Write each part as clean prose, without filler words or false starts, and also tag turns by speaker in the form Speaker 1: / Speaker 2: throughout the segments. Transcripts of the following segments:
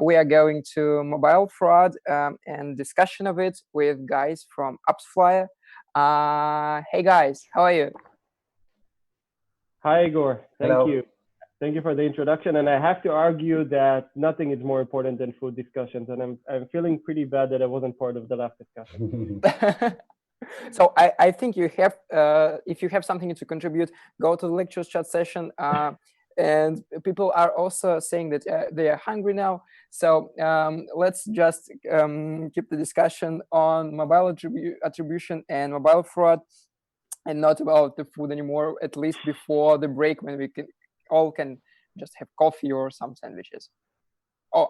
Speaker 1: we are going to mobile fraud and discussion of it with guys from AppsFlyer. Hey guys, how are you?
Speaker 2: Hi, Igor. Thank
Speaker 3: Hello.
Speaker 2: you. Thank you for the introduction. And I have to argue that nothing is more important than food discussions. And I'm feeling pretty bad that I wasn't part of the last discussion.
Speaker 1: So I think you have, if you have something to contribute, go to the lectures chat session. And people are also saying that they are hungry now. So let's just keep the discussion on mobile attribution and mobile fraud, and not about the food anymore, at least before the break, when we can just have coffee or some sandwiches. Oh,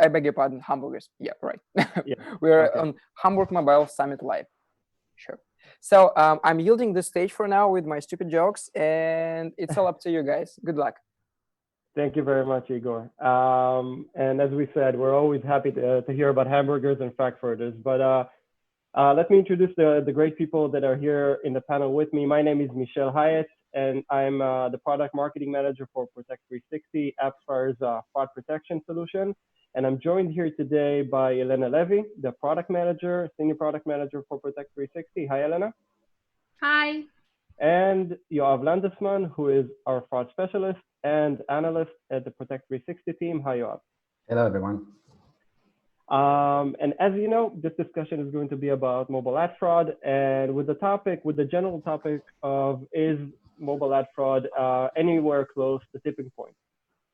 Speaker 1: I beg your pardon, hamburgers. Yeah, right.
Speaker 2: Yeah.
Speaker 1: We're
Speaker 2: Okay.
Speaker 1: on Hamburg Mobile Summit Live. Sure. So I'm yielding the stage for now with my stupid jokes, and it's all up to you guys. Good luck.
Speaker 2: Thank you very much, Igor. And as we said, we're always happy to hear about hamburgers and frankfurters. But let me introduce the great people that are here in the panel with me. My name is Michel Hyatt, and I'm the product marketing manager for Protect 360, AppsFlyer's fraud protection solution. And I'm joined here today by Elena Levy, the senior product manager for Protect 360. Hi, Elena.
Speaker 4: Hi.
Speaker 2: And Yoav Landesman, who is our fraud specialist and analyst at the Protect 360 team. Hi, Yoav.
Speaker 3: Hello, everyone.
Speaker 2: And as you know, this discussion is going to be about mobile ad fraud, and with the general topic of, is mobile ad fraud anywhere close to tipping point?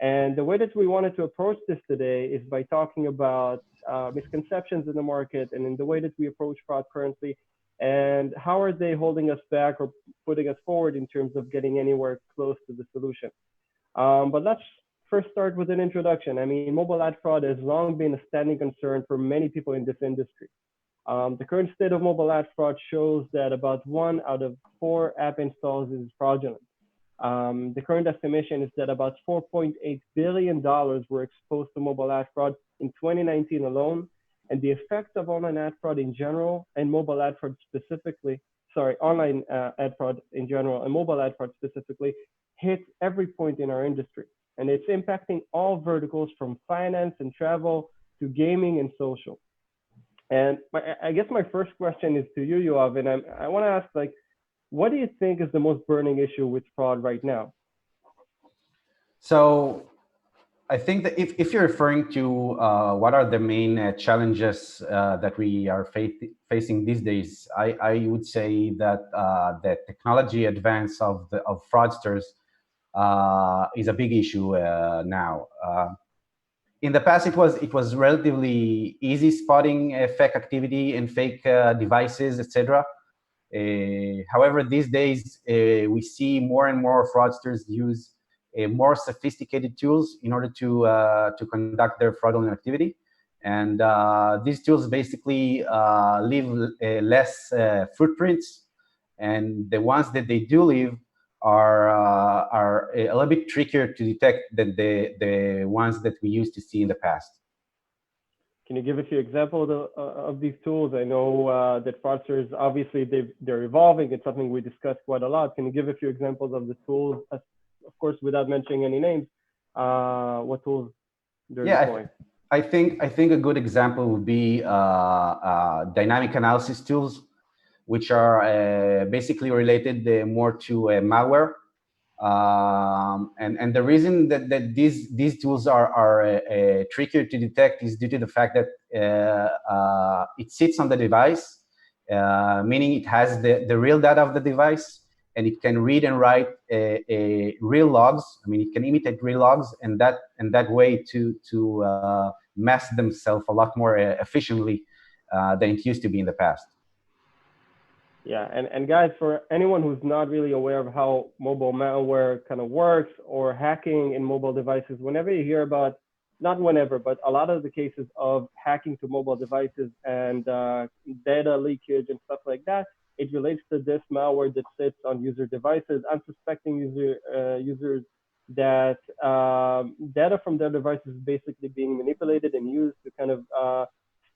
Speaker 2: And the way that we wanted to approach this today is by talking about misconceptions in the market and in the way that we approach fraud currently, and how are they holding us back or putting us forward in terms of getting anywhere close to the solution. But let's first start with an introduction. I mean, mobile ad fraud has long been a standing concern for many people in this industry. The current state of mobile ad fraud shows that about 1 out of 4 app installs is fraudulent. The current estimation is that about $4.8 billion were exposed to mobile ad fraud in 2019 alone, and the effect of online ad fraud in general and mobile ad fraud specifically, online ad fraud in general and mobile ad fraud specifically, hit every point in our industry. And it's impacting all verticals from finance and travel to gaming and social. And I guess my first question is to you, Yoav, and I want to ask, like, what do you think is the most burning issue with fraud right now?
Speaker 3: So I think that if you're referring to what are the main challenges that we are facing these days, I would say that the technology advance of fraudsters is a big issue now. In the past, it was relatively easy spotting fake activity and fake devices, etc. However, these days we see more and more fraudsters use more sophisticated tools in order to conduct their fraudulent activity, and these tools basically leave less footprints, and the ones that they do leave are a little bit trickier to detect than the ones that we used to see in the past.
Speaker 2: Can you give a few examples of these tools? I know that fraudsters, obviously, they're evolving. It's something we discussed quite a lot. Can you give a few examples of the tools, of course, without mentioning any names, what tools they're deploying?
Speaker 3: I think a good example would be dynamic analysis tools, which are basically related more to malware. And the reason that these tools are trickier to detect is due to the fact that it sits on the device, meaning it has the real data of the device, and it can read and write real logs. I mean, it can imitate real logs, and that way to mask themselves a lot more efficiently than it used to be in the past.
Speaker 2: Yeah, and guys, for anyone who's not really aware of how mobile malware kind of works or hacking in mobile devices, whenever you hear about, not whenever, but a lot of the cases of hacking to mobile devices and data leakage and stuff like that, it relates to this malware that sits on user devices, unsuspecting users that data from their devices is basically being manipulated and used to kind of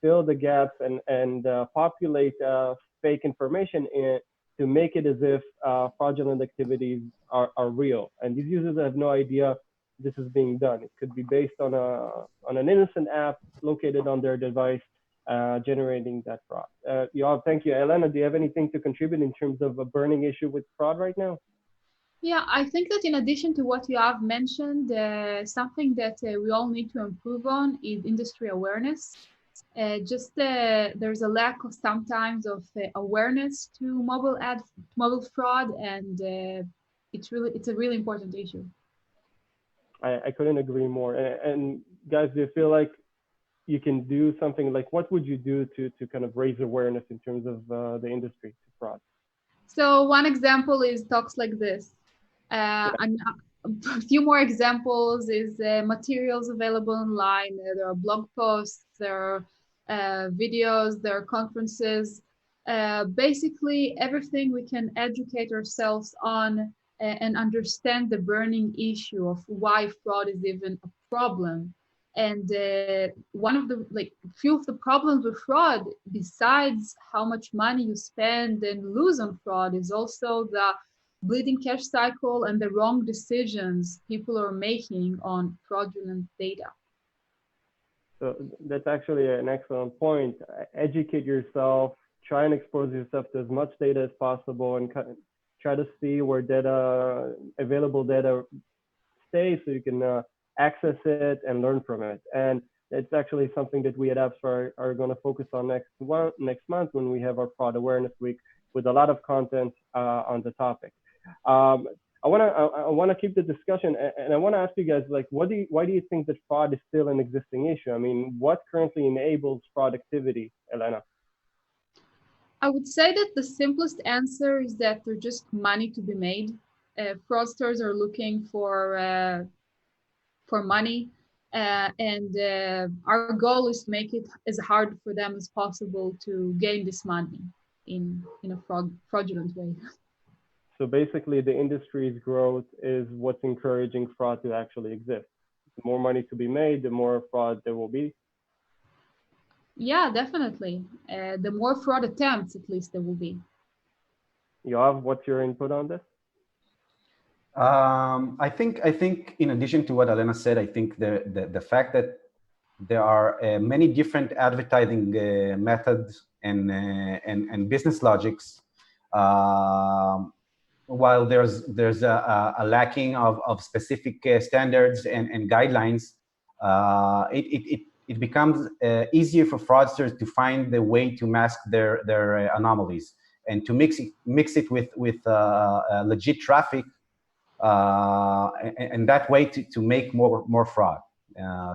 Speaker 2: fill the gaps and populate fake information to make it as if fraudulent activities are real. And these users have no idea this is being done. It could be based on an innocent app located on their device, generating that fraud. Yoav, thank you. Elena, do you have anything to contribute in terms of a burning issue with fraud right now?
Speaker 4: Yeah, I think that in addition to what you have mentioned, something that we all need to improve on is industry awareness. There's a lack of sometimes of awareness to mobile fraud, and it's a really important issue.
Speaker 2: I couldn't agree more. And guys, do you feel like you can do something like, what would you do to kind of raise awareness in terms of the industry to fraud?
Speaker 4: So one example is talks like this. And a few more examples is materials available online. There are blog posts, there are videos, there are conferences. Basically, everything we can educate ourselves on and understand the burning issue of why fraud is even a problem. And one of the few of the problems with fraud, besides how much money you spend and lose on fraud, is also the bleeding cash cycle and the wrong decisions people are making on fraudulent data.
Speaker 2: So that's actually an excellent point. Educate yourself, try and expose yourself to as much data as possible, and try to see where available data stays, so you can access it and learn from it. And it's actually something that we at AppsFlyer are going to focus on next month when we have our Fraud Awareness Week, with a lot of content on the topic. I want to keep the discussion, and I want to ask you guys, like, why do you think that fraud is still an existing issue? I mean, what currently enables fraud activity, Elena?
Speaker 4: I would say that the simplest answer is that there's just money to be made. Fraudsters are looking for money, and our goal is to make it as hard for them as possible to gain this money in a fraudulent way.
Speaker 2: So basically, the industry's growth is what's encouraging fraud to actually exist. The more money to be made, the more fraud there will be.
Speaker 4: Yeah, definitely. The more fraud attempts, at least, there will be.
Speaker 2: Yoav, what's your input on this?
Speaker 3: I think in addition to what Elena said, I think the fact that there are many different advertising methods and business logics, while there's a lacking of specific standards and guidelines, it becomes easier for fraudsters to find the way to mask their anomalies and to mix it with legit traffic, and that way to make more fraud.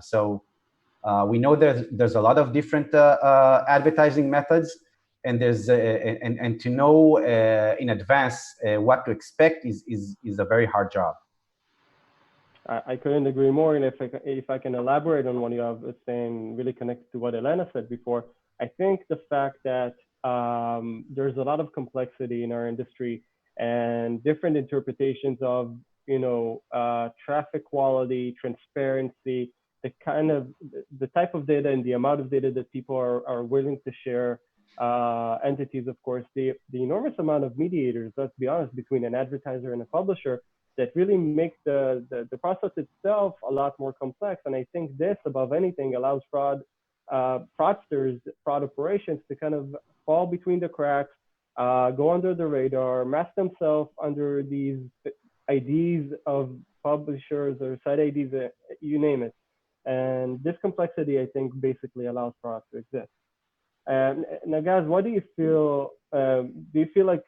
Speaker 3: So we know there's a lot of different advertising methods, and there's and to know in advance what to expect is a very hard job.
Speaker 2: I couldn't agree more. And if I can elaborate on what you have saying, really connected to what Elena said before, I think the fact that there's a lot of complexity in our industry and different interpretations of, traffic quality, transparency, the type of data and the amount of data that people are willing to share, entities, of course, the enormous amount of mediators, let's be honest, between an advertiser and a publisher, that really make the process itself a lot more complex. And I think this, above anything, allows fraudsters, fraud operations to kind of fall between the cracks, go under the radar, mask themselves under these IDs of publishers or site IDs, you name it. And this complexity, I think, basically allows fraud to exist. Now, guys, what do you feel? Do you feel like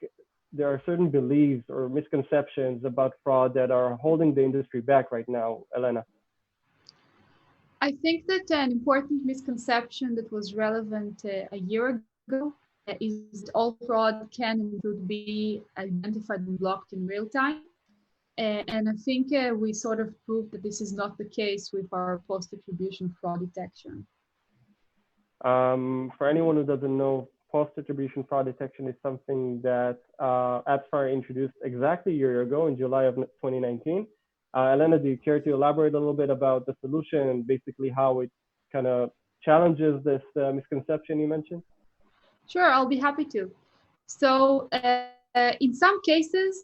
Speaker 2: there are certain beliefs or misconceptions about fraud that are holding the industry back right now, Elena?
Speaker 4: I think that an important misconception that was relevant a year ago is that all fraud can and should be identified and blocked in real time. And I think we sort of proved that this is not the case with our post-attribution fraud detection.
Speaker 2: For anyone who doesn't know, post-attribution fraud detection is something that AppsFlyer introduced exactly a year ago in July of 2019. Elena, do you care to elaborate a little bit about the solution and basically how it kind of challenges this misconception you mentioned?
Speaker 4: Sure, I'll be happy to. So In some cases,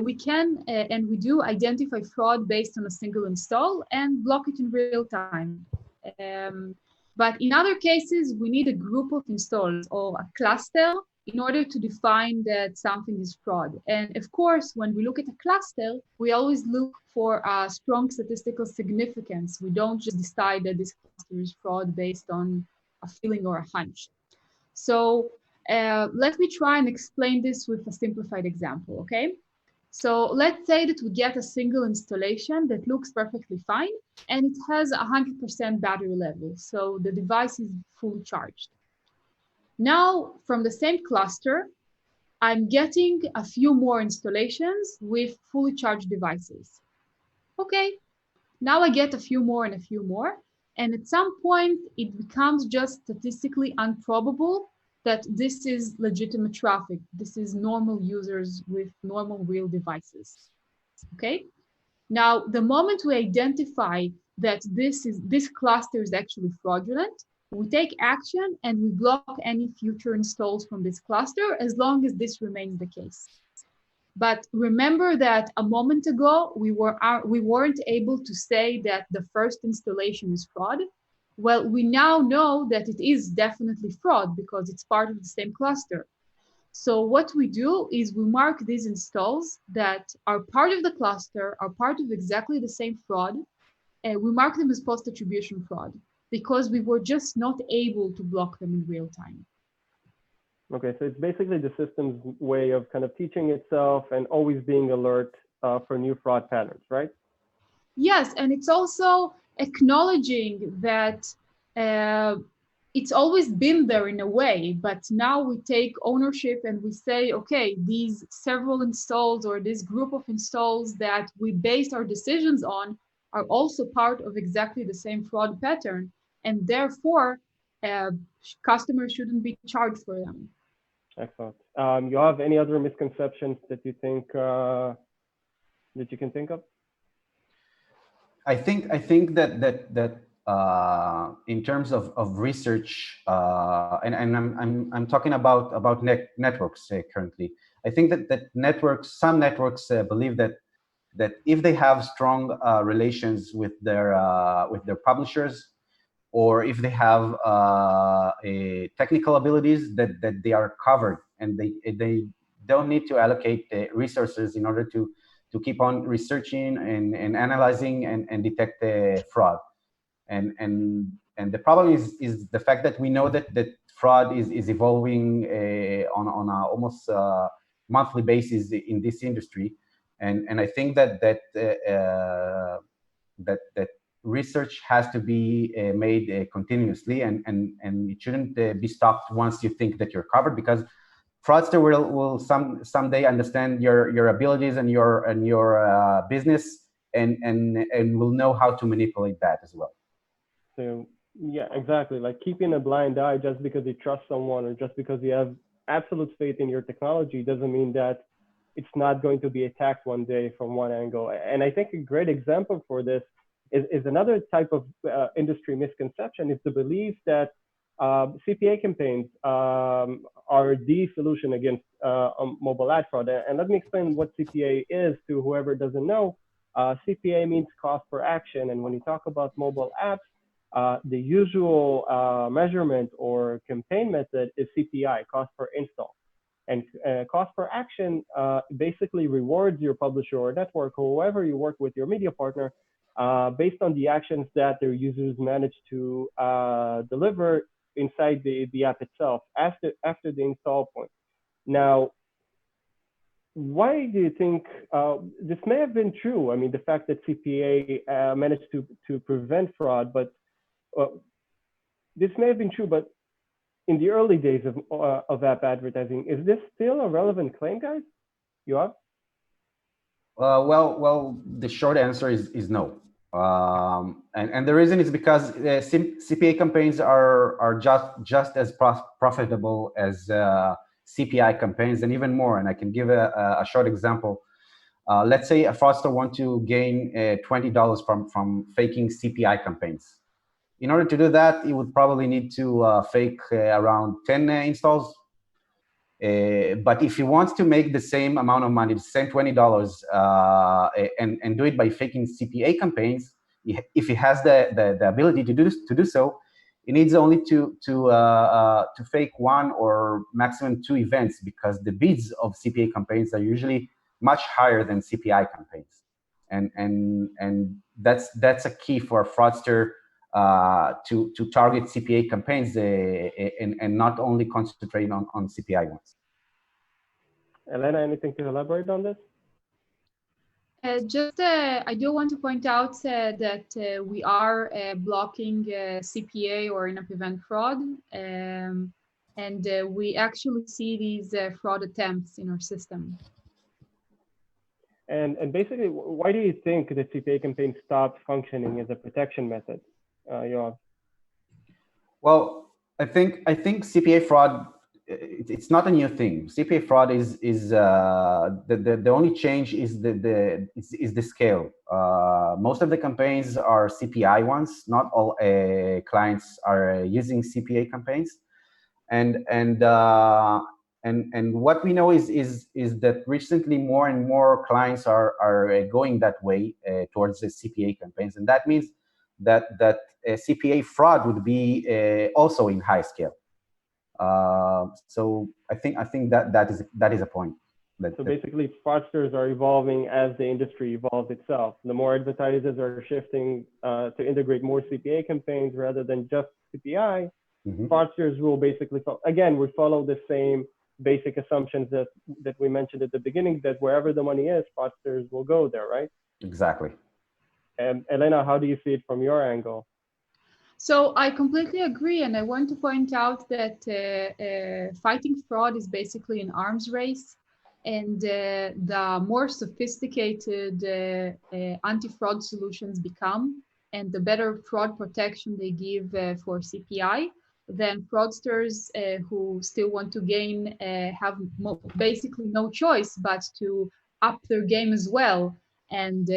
Speaker 4: we can and we do identify fraud based on a single install and block it in real time. But in other cases, we need a group of installs or a cluster in order to define that something is fraud. And of course, when we look at a cluster, we always look for a strong statistical significance. We don't just decide that this cluster is fraud based on a feeling or a hunch. So let me try and explain this with a simplified example, okay? So let's say that we get a single installation that looks perfectly fine and it has 100% battery level. So the device is fully charged. Now, from the same cluster, I'm getting a few more installations with fully charged devices. Okay, now I get a few more and a few more. And at some point, it becomes just statistically improbable that this is legitimate traffic. This is normal users with normal real devices. Okay? Now, the moment we identify that this cluster is actually fraudulent, we take action and we block any future installs from this cluster as long as this remains the case. But remember that a moment ago, we weren't able to say that the first installation is fraud. Well, we now know that it is definitely fraud because it's part of the same cluster. So what we do is we mark these installs that are part of the cluster, are part of exactly the same fraud, and we mark them as post-attribution fraud because we were just not able to block them in real time.
Speaker 2: Okay, so it's basically the system's way of kind of teaching itself and always being alert for new fraud patterns, right?
Speaker 4: Yes, and it's also acknowledging that it's always been there in a way, but now we take ownership and we say, okay, these several installs or this group of installs that we based our decisions on are also part of exactly the same fraud pattern, and therefore customers shouldn't be charged for them.
Speaker 2: Excellent. You have any other misconceptions that you think that you can think of?
Speaker 3: I think that in terms of research, and I'm talking about networks currently. I think that some networks believe that if they have strong relations with their publishers, or if they have technical abilities, that they are covered, and they don't need to allocate resources in order to keep on researching and analyzing and detect fraud. And the problem is the fact that we know that fraud is evolving on a almost monthly basis in this industry, and I think that research has to be made continuously, and it shouldn't be stopped once you think that you're covered, because fraudster will someday understand your abilities and your business, and will know how to manipulate that as well.
Speaker 2: So yeah, exactly. Like keeping a blind eye just because you trust someone or just because you have absolute faith in your technology doesn't mean that it's not going to be attacked one day from one angle. And I think a great example for this is another type of industry misconception, is the belief that CPA campaigns are the solution against mobile ad fraud. And let me explain what CPA is to whoever doesn't know. CPA means cost per action. And when you talk about mobile apps, the usual measurement or campaign method is CPI, cost per install. And cost per action basically rewards your publisher or network, or whoever you work with, your media partner, based on the actions that their users manage to deliver inside the app itself after the install point. Now, why do you think this may have been true? I mean, the fact that CPA managed to prevent fraud, but this may have been true, but in the early days of app advertising, is this still a relevant claim, guys? Yoav?
Speaker 3: Well, the short answer is no. And the reason is because CPA campaigns are just as profitable as CPI campaigns, and even more. And I can give a short example. Let's say a fraudster wants to gain $20 from faking CPI campaigns. In order to do that, he would probably need to fake around 10 installs. But if he wants to make the same amount of money, the same $20, and do it by faking CPA campaigns, if he has the ability to do so, he needs only to fake one or maximum two events, because the bids of CPA campaigns are usually much higher than CPI campaigns, and that's a key for a fraudster to target CPA campaigns and not only concentrate on CPI ones.
Speaker 2: Elena, anything to elaborate on this?
Speaker 4: I do want to point out that we are blocking CPA or in-app event fraud, and we actually see these fraud attempts in our system.
Speaker 2: And basically, why do you think the CPA campaign stopped functioning as a protection method, Yoav?
Speaker 3: Well, I think CPA fraud, it's not a new thing. CPA fraud is the only change is the scale. Most of the campaigns are CPI ones. Not all clients are using CPA campaigns, and what we know is that recently more and more clients are going that way towards the CPA campaigns, and that means that CPA fraud would be also in high scale. So I think that is a point.
Speaker 2: So basically, fraudsters are evolving as the industry evolves itself. The more advertisers are shifting to integrate more CPA campaigns rather than just CPI, fraudsters will basically, again, we follow the same basic assumptions that we mentioned at the beginning, that wherever the money is, fraudsters will go there, right?
Speaker 3: Exactly.
Speaker 2: And Elena, how do you see it from your angle?
Speaker 4: So I completely agree, and I want to point out that fighting fraud is basically an arms race, and the more sophisticated anti-fraud solutions become, and the better fraud protection they give for CPI, then fraudsters who still want to gain have basically no choice but to up their game as well, and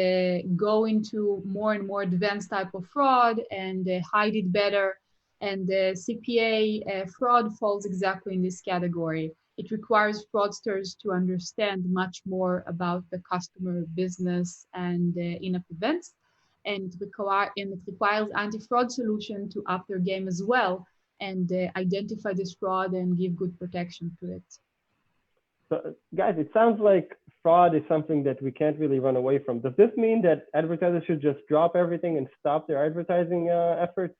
Speaker 4: go into more and more advanced type of fraud and hide it better. And CPA fraud falls exactly in this category. It requires fraudsters to understand much more about the customer business and in-app events, and it requires anti-fraud solution to up their game as well and identify this fraud and give good protection to it.
Speaker 2: So guys, it sounds like fraud is something that we can't really run away from. Does this mean that advertisers should just drop everything and stop their advertising efforts?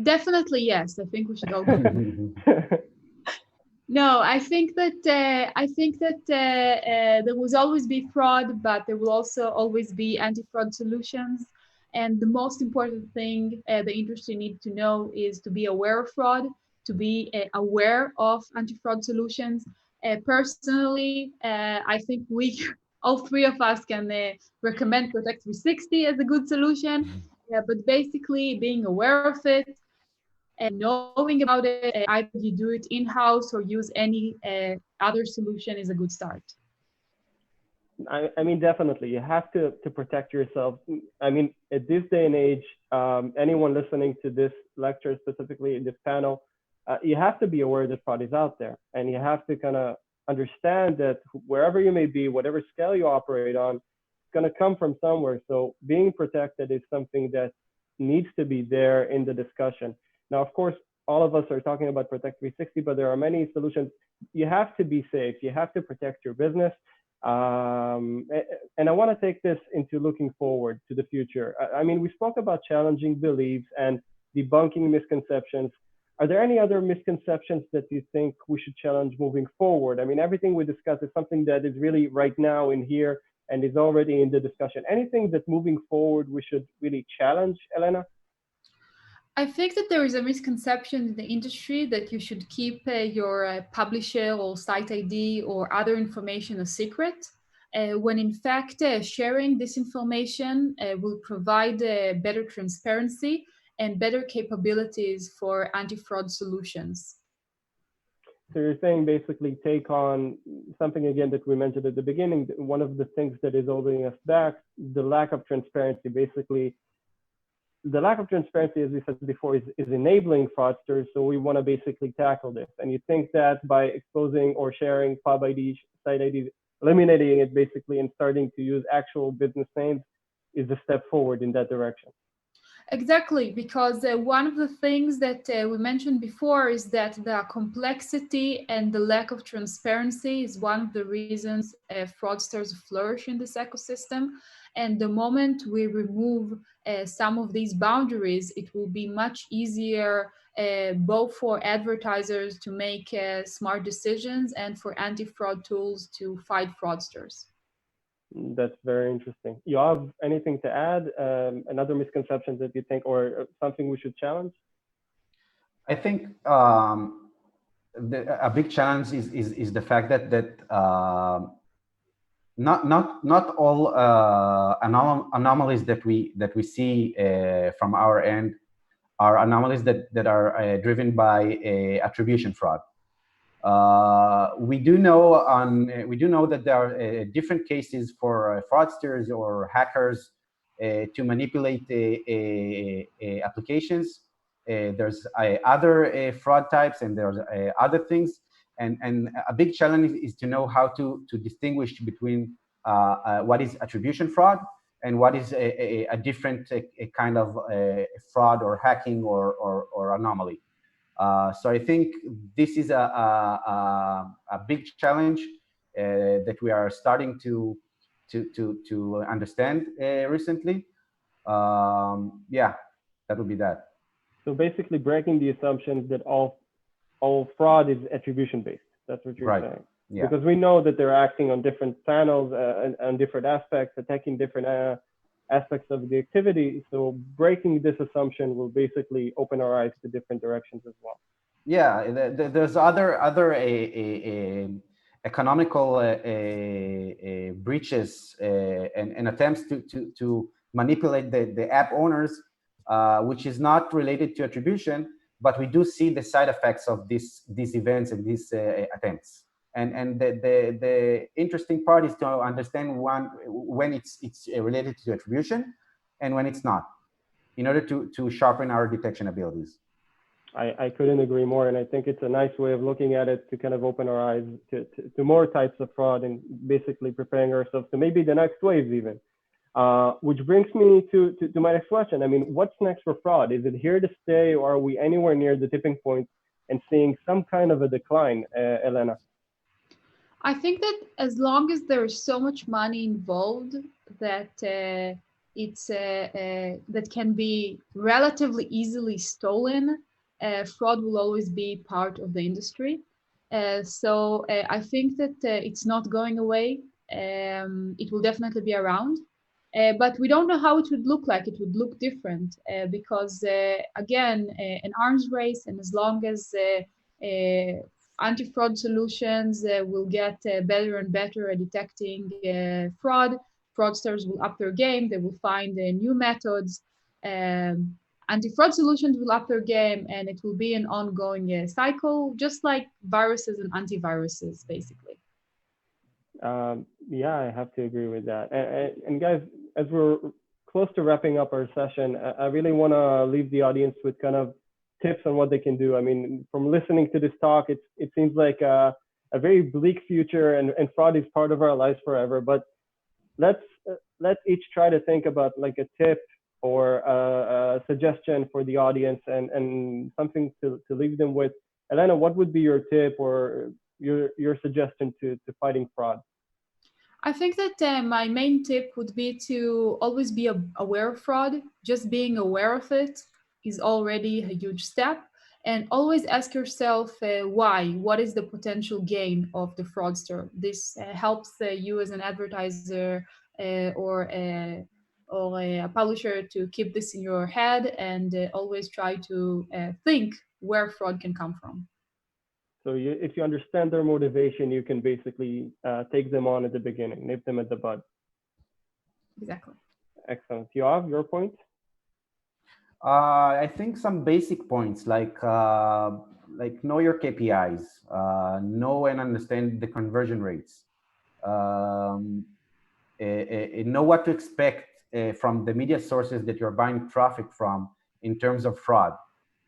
Speaker 4: Definitely, yes. I think we should all do. No, I think that there will always be fraud, but there will also always be anti-fraud solutions. And the most important thing the industry needs to know is to be aware of fraud, to be aware of anti-fraud solutions. Personally, I think all three of us can recommend Protect 360 as a good solution. But basically, being aware of it and knowing about it, either you do it in-house or use any other solution is a good start.
Speaker 2: I mean, definitely, you have to protect yourself. I mean, at this day and age, anyone listening to this lecture, specifically in this panel, you have to be aware that fraud is out there, and you have to kind of understand that wherever you may be, whatever scale you operate on, it's going to come from somewhere. So being protected is something that needs to be there in the discussion. Now, of course, all of us are talking about Protect 360, but there are many solutions. You have to be safe. You have to protect your business. And I want to take this into looking forward to the future. I mean, we spoke about challenging beliefs and debunking misconceptions. Are there any other misconceptions that you think we should challenge moving forward? I mean, everything we discussed is something that is really right now in here and is already in the discussion. Anything that moving forward we should really challenge, Elena?
Speaker 4: I think that there is a misconception in the industry that you should keep your publisher or site ID or other information a secret, when in fact sharing this information will provide better transparency and better capabilities for anti-fraud solutions.
Speaker 2: So you're saying basically take on something again that we mentioned at the beginning. One of the things that is holding us back, the lack of transparency. Basically, the lack of transparency, as we said before, is enabling fraudsters. So we want to basically tackle this. And you think that by exposing or sharing pub ID, site IDs, eliminating it basically and starting to use actual business names is a step forward in that direction.
Speaker 4: Exactly, because one of the things that we mentioned before is that the complexity and the lack of transparency is one of the reasons fraudsters flourish in this ecosystem. And the moment we remove some of these boundaries, it will be much easier both for advertisers to make smart decisions and for anti-fraud tools to fight fraudsters.
Speaker 2: That's very interesting. You have anything to add? Another misconception that you think, or something we should challenge?
Speaker 3: I think a big challenge is the fact that not all anomalies that we see from our end are anomalies that are driven by attribution fraud. We do know that there are different cases for fraudsters or hackers to manipulate applications. There's other fraud types, and there's other things. And a big challenge is to know how to distinguish between what is attribution fraud and what is a different kind of fraud or hacking or anomaly. So I think this is a big challenge that we are starting to understand recently. Yeah, that would be that.
Speaker 2: So basically breaking the assumptions that all fraud is attribution based. That's what you're saying.
Speaker 3: Yeah.
Speaker 2: Because we know that they're acting on different channels and different aspects, attacking different aspects of the activity. So breaking this assumption will basically open our eyes to different directions as well.
Speaker 3: Yeah, there's other economical breaches and attempts to manipulate the app owners, which is not related to attribution, but we do see the side effects of these events and these attempts. And the interesting part is to understand when it's related to attribution and when it's not, in order to sharpen our detection abilities.
Speaker 2: I couldn't agree more, and I think it's a nice way of looking at it to kind of open our eyes to more types of fraud and basically preparing ourselves to maybe the next waves even. Which brings me to my next question. I mean, what's next for fraud? Is it here to stay, or are we anywhere near the tipping point and seeing some kind of a decline, Elena?
Speaker 4: I think that as long as there is so much money involved that that can be relatively easily stolen, fraud will always be part of the industry. So I think that it's not going away. It will definitely be around. But we don't know how it would look like. It would look different because, again, an arms race, and as long as anti-fraud solutions will get better and better at detecting fraud, fraudsters will up their game. They will find new methods. Anti-fraud solutions will up their game, and it will be an ongoing cycle, just like viruses and antiviruses, basically.
Speaker 2: Yeah, I have to agree with that. And guys, as we're close to wrapping up our session, I really want to leave the audience with kind of tips on what they can do. I mean, from listening to this talk, it seems like a very bleak future, and fraud is part of our lives forever. But let's each try to think about like a tip or a suggestion for the audience and something to leave them with. Elena, what would be your tip or your suggestion to fighting fraud?
Speaker 4: I think that my main tip would be to always be aware of fraud. Just being aware of it is already a huge step. And always ask yourself why. What is the potential gain of the fraudster? This helps you as an advertiser or a publisher to keep this in your head and always try to think where fraud can come from.
Speaker 2: So if you understand their motivation, you can basically take them on at the beginning, nip them at the bud.
Speaker 4: Exactly.
Speaker 2: Excellent. Yoav, your point?
Speaker 3: I think some basic points like know your KPIs, know and understand the conversion rates, know what to expect from the media sources that you're buying traffic from in terms of fraud.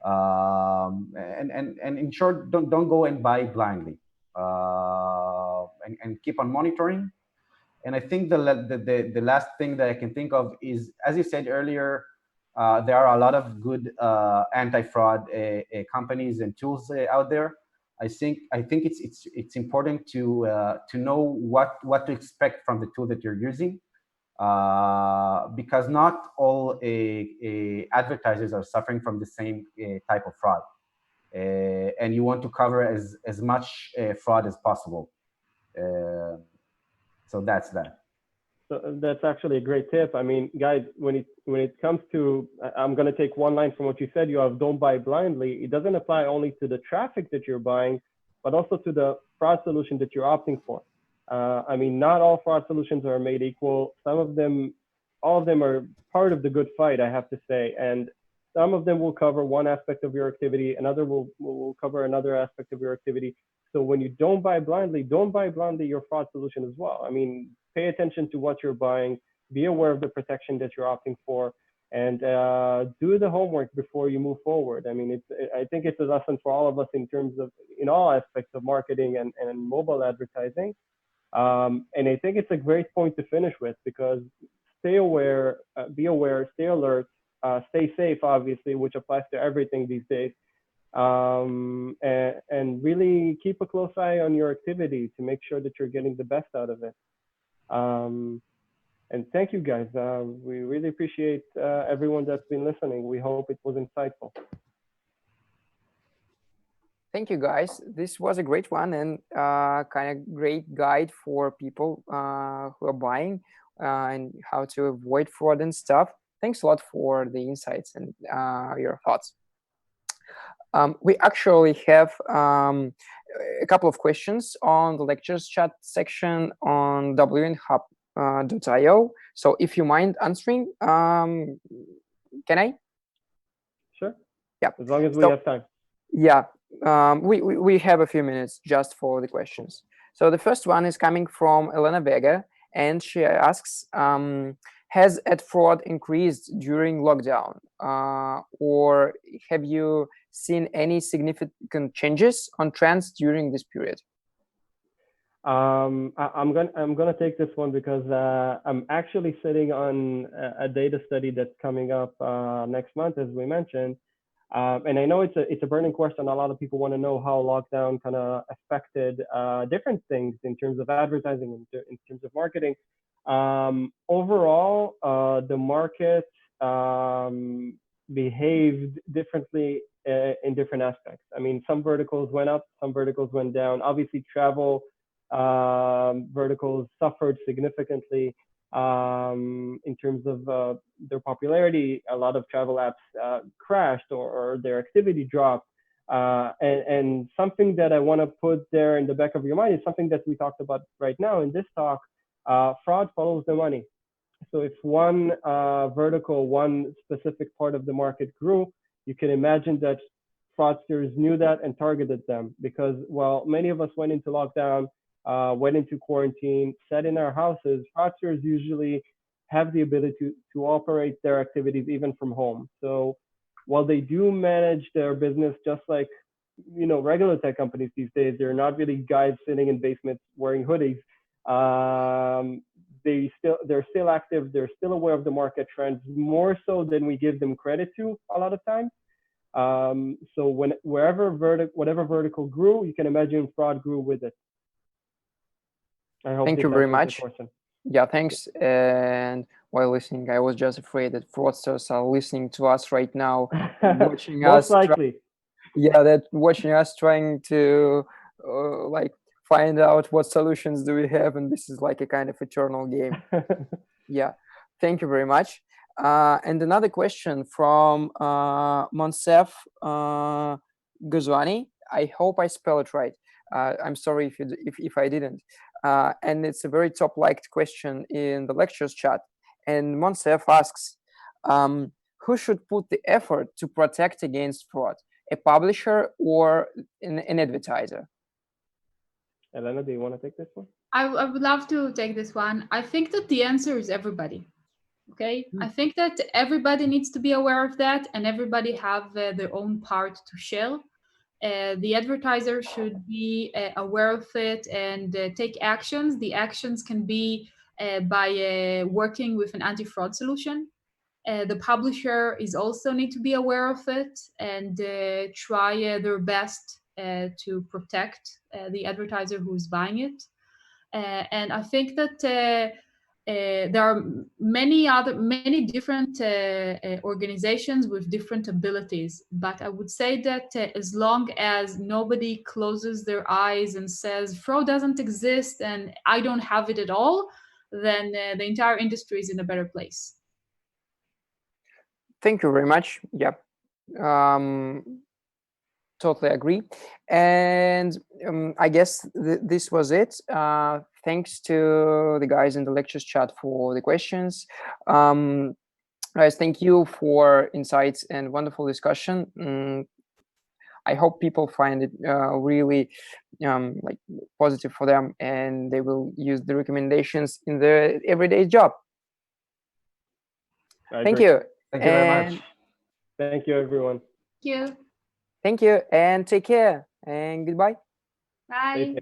Speaker 3: And in short, don't go and buy blindly, and keep on monitoring. And I think the last thing that I can think of is, as you said earlier, there are a lot of good anti-fraud companies and tools out there. I think it's important to know what to expect from the tool that you're using, because not all advertisers are suffering from the same type of fraud, and you want to cover as much fraud as possible. So that's that.
Speaker 2: So that's actually a great tip. I mean, guys, when it comes to, I'm going to take one line from what you said. You have don't buy blindly. It doesn't apply only to the traffic that you're buying, but also to the fraud solution that you're opting for. I mean, not all fraud solutions are made equal. Some of them, all of them are part of the good fight, I have to say. And some of them will cover one aspect of your activity, another will cover another aspect of your activity. So when you don't buy blindly your fraud solution as well. I mean, pay attention to what you're buying, be aware of the protection that you're opting for, and do the homework before you move forward. I mean, I think it's a lesson for all of us in terms of, in all aspects of marketing and mobile advertising. And I think it's a great point to finish with, because stay aware, be aware, stay alert, stay safe, obviously, which applies to everything these days. And really keep a close eye on your activity to make sure that you're getting the best out of it. And thank you, guys. We really appreciate everyone that's been listening. We hope it was insightful.
Speaker 1: Thank you, guys. This was a great one, and kind of great guide for people who are buying and how to avoid fraud and stuff. Thanks a lot for the insights and your thoughts. We actually have a couple of questions on the lectures chat section on WNHub.io. So if you mind answering, can I?
Speaker 2: Sure.
Speaker 1: Yeah.
Speaker 2: As long as we have time.
Speaker 1: Yeah. We have a few minutes just for the questions. So the first one is coming from Elena Vega, and she asks, has ad fraud increased during lockdown, or have you seen any significant changes on trends during this period?
Speaker 2: I'm gonna take this one because I'm actually sitting on a data study that's coming up next month, as we mentioned. And I know it's a burning question. A lot of people want to know how lockdown kind of affected different things in terms of advertising, in terms of marketing. Overall, the market behaved differently in different aspects. I mean, some verticals went up, some verticals went down. Obviously, travel verticals suffered significantly in terms of their popularity. A lot of travel apps crashed or their activity dropped. And something that I want to put there in the back of your mind is something that we talked about right now in this talk. Fraud follows the money. So if one vertical, one specific part of the market grew, you can imagine that fraudsters knew that and targeted them, because while many of us went into lockdown, went into quarantine, sat in our houses, fraudsters usually have the ability to operate their activities even from home. So while they do manage their business just like, you know, regular tech companies these days, they're not really guys sitting in basements wearing hoodies. They're still active. They're still aware of the market trends, more so than we give them credit to a lot of times. So whatever vertical grew, you can imagine fraud grew with it. I hope.
Speaker 1: Thank you very much. Yeah, thanks. And while listening, I was just afraid that fraudsters are listening to us right now, watching us.
Speaker 2: Most likely.
Speaker 1: That watching us trying to like find out what solutions do we have, and this is like a kind of eternal game. Yeah, thank you very much. And another question from Monsef Gozwani. I hope I spell it right. I'm sorry if I didn't. And it's a very top liked question in the lectures chat. And Monsef asks, who should put the effort to protect against fraud? A publisher or an advertiser?
Speaker 2: Elena, do you want to take this one?
Speaker 4: I would love to take this one. I think that the answer is everybody. Okay, I think that everybody needs to be aware of that, and everybody have their own part to share. The advertiser should be aware of it and take actions. The actions can be by working with an anti-fraud solution. The publisher is also need to be aware of it and try their best to protect the advertiser who is buying it. And I think that there are many different organizations with different abilities, but I would say that as long as nobody closes their eyes and says fraud doesn't exist and I don't have it at all, then the entire industry is in a better place.
Speaker 1: Thank you very much. Yeah, totally agree. And I guess this was it. Thanks to the guys in the lectures chat for the questions. Guys, thank you for insights and wonderful discussion. I hope people find it really like positive for them, and they will use the recommendations in their everyday job. Thank you.
Speaker 3: Thank you very much.
Speaker 2: Thank you, everyone.
Speaker 4: Thank you.
Speaker 1: Thank you, and take care, and goodbye.
Speaker 4: Bye.